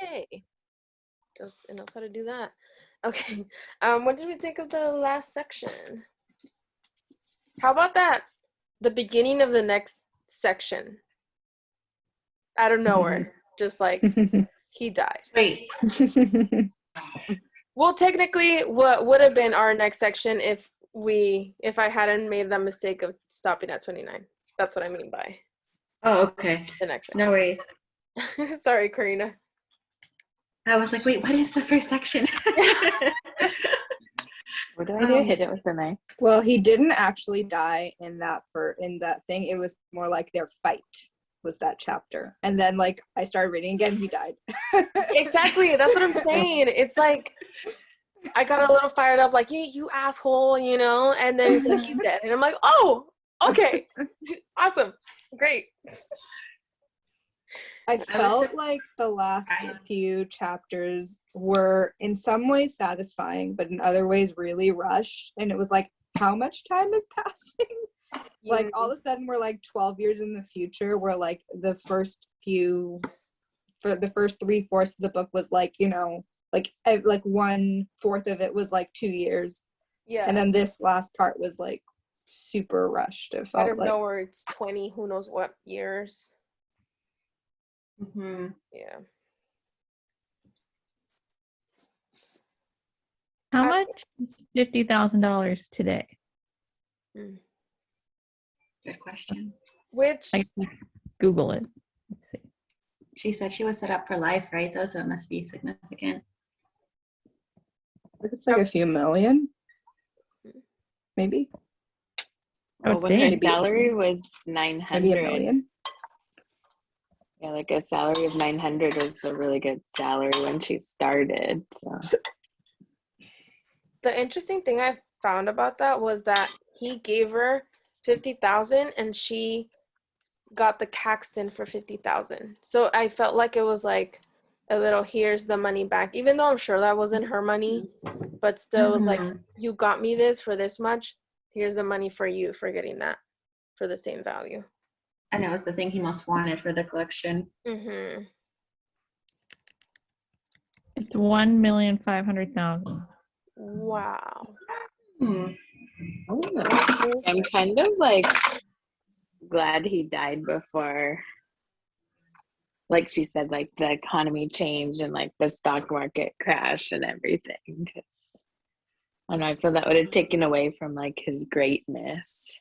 Yay. It knows how to do that. Okay. What did we think of the last section? How about that? The beginning of the next section. Out of nowhere. Just like he died. Wait. Well, technically, what would have been our next section if I hadn't made the mistake of stopping at 29. That's what I mean by. Oh, okay. The next No worries. Sorry, Karina. I was like, wait, what is the first section? What do I do? Hit it with the knife. Well, he didn't actually die in that thing. It was more like their fight was that chapter. And then like I started reading again, he died. Exactly. That's what I'm saying. It's like I got a little fired up, like you asshole, you know, and then he's like, he's dead. And I'm like, oh, okay. Awesome. Great. I felt like the last few chapters were in some ways satisfying, but in other ways really rushed. And it was like, how much time is passing? Like all of a sudden we're like 12 years in the future, where like the first 3/4 of the book was like, you know, like 1/4 of it was like 2 years. Yeah. And then this last part was like super rushed. It felt I don't like know where it's 20, who knows what years. Mm-hmm. Yeah. How much is $50,000 today? Good question. Which I can Google it. Let's see. She said she was set up for life, right? Though, so it must be significant. it's like a few million, maybe. Oh, when her Maybe salary was Maybe a 900. million. Yeah, like a salary of 900 was a really good salary when she started. So. the interesting thing I found about that was that he gave her 50,000 and she got the Caxton for 50,000. So I felt like it was like a little, here's the money back, even though I'm sure that wasn't her money, but still like, you got me this for this much, here's the money for you for getting that for the same value. And it was the thing he most wanted for the collection. Mm-hmm. It's 1,500,000. Wow. I'm kind of like glad he died before, like she said, like the economy changed and like the stock market crashed and everything. 'Cause I don't know, I feel that would have taken away from like his greatness.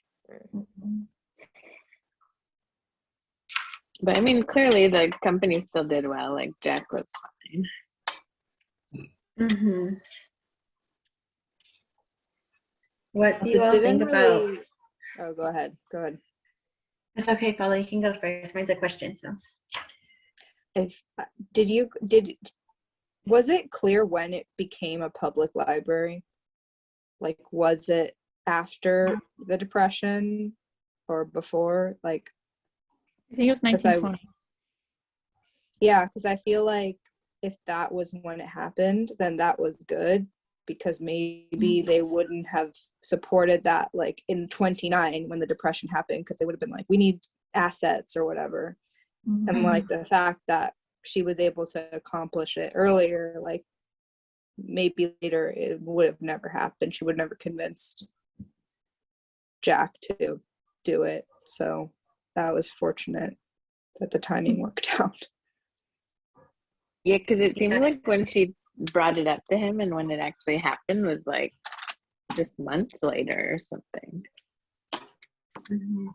But I mean, clearly the company still did well. Like Jack was fine. Mm-hmm. What do Also, you all didn't think about? really- Oh, go ahead. It's okay, Paula. You can go first. Mine's a question, so. Was it clear when it became a public library? Like, was it after the Depression or before? Like, I think it was 1920. yeah, because I feel like if that was when it happened, then that was good, because maybe they wouldn't have supported that like in 29 when the Depression happened, because they would have been like, we need assets or whatever. And like the fact that she was able to accomplish it earlier, like maybe later it would have never happened. She would have never convinced Jack to do it. So that was fortunate that the timing worked out. Yeah, because it seemed like when she brought it up to him and when it actually happened was like just months later or something. Mm-hmm.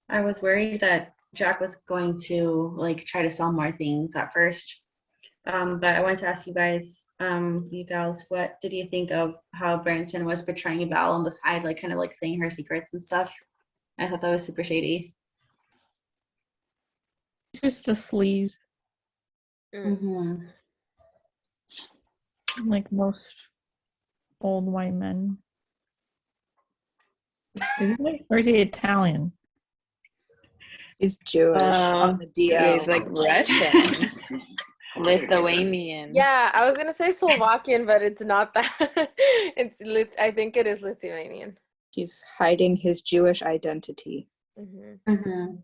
I was worried that Jack was going to like try to sell more things at first. But I wanted to ask you guys, what did you think of how Branson was portraying Val on the side, like kind of like saying her secrets and stuff? I thought that was super shady. It's just a sleaze, Mm-hmm. like most old white men. Or is he Italian? He's Jewish on the DL. He's like Russian, Lithuanian. Yeah, I was gonna say Slovakian, but it's not that. I think it is Lithuanian. He's hiding his Jewish identity. Mm-hmm. Mm-hmm.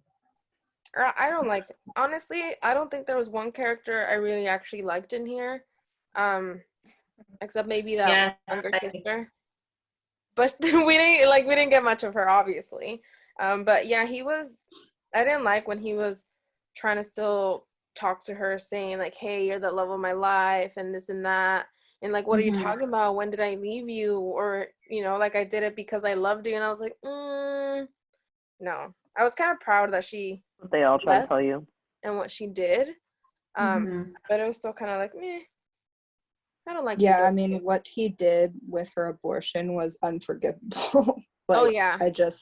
I don't like it. Honestly, I don't think there was one character I really actually liked in here. Except maybe that Yes, younger sister. But we didn't get much of her, obviously. But yeah, I didn't like when he was trying to still talk to her, saying like, hey, you're the love of my life and this and that. And like, what are you talking about? When did I leave you? Or, like I did it because I loved you. And I was like, no. I was kind of proud that she What they all try to left tell you. and what she did. Mhm. But it was still kind of like, meh. I don't like you. Yeah, I both. mean, what he did with her abortion was unforgivable. Like, Oh, yeah.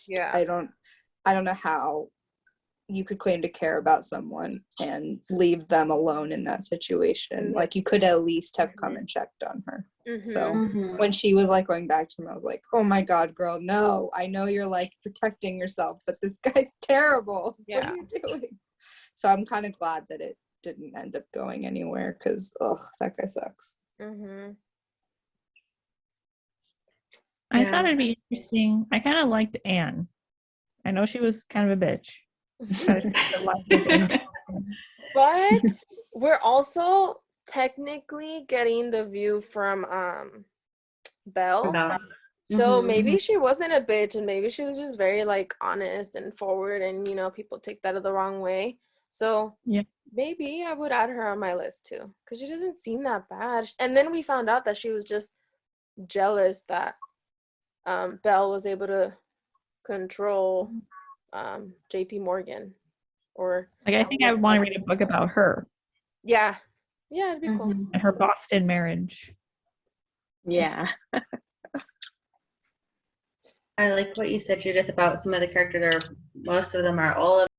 Yeah. I don't know how you could claim to care about someone and leave them alone in that situation. Mhm. Like, you could at least have come and checked on her. So Mhm. when she was like going back to him, I was like, oh my God, girl, no, I know you're like protecting yourself, but this guy's terrible. What Yeah. are you doing? So I'm kind of glad that it didn't end up going anywhere because, ugh, that guy sucks. Mhm. I Yeah. thought it'd be interesting. I kind of liked Anne. I know she was kind of a bitch. But I think the life was interesting. But we're also technically getting the view from Belle. About- So Mhm. maybe she wasn't a bitch and maybe she was just very like honest and forward and people take that the wrong way. So Yeah. maybe I would add her on my list too because she doesn't seem that bad. And then we found out that she was just jealous that Belle was able to control JP Morgan or Like, I think I would want to read a book about her yeah, it'd be cool. Mhm. and her Boston marriage. Yeah. I like what you said, Judith, about some of the characters. Most of them are all of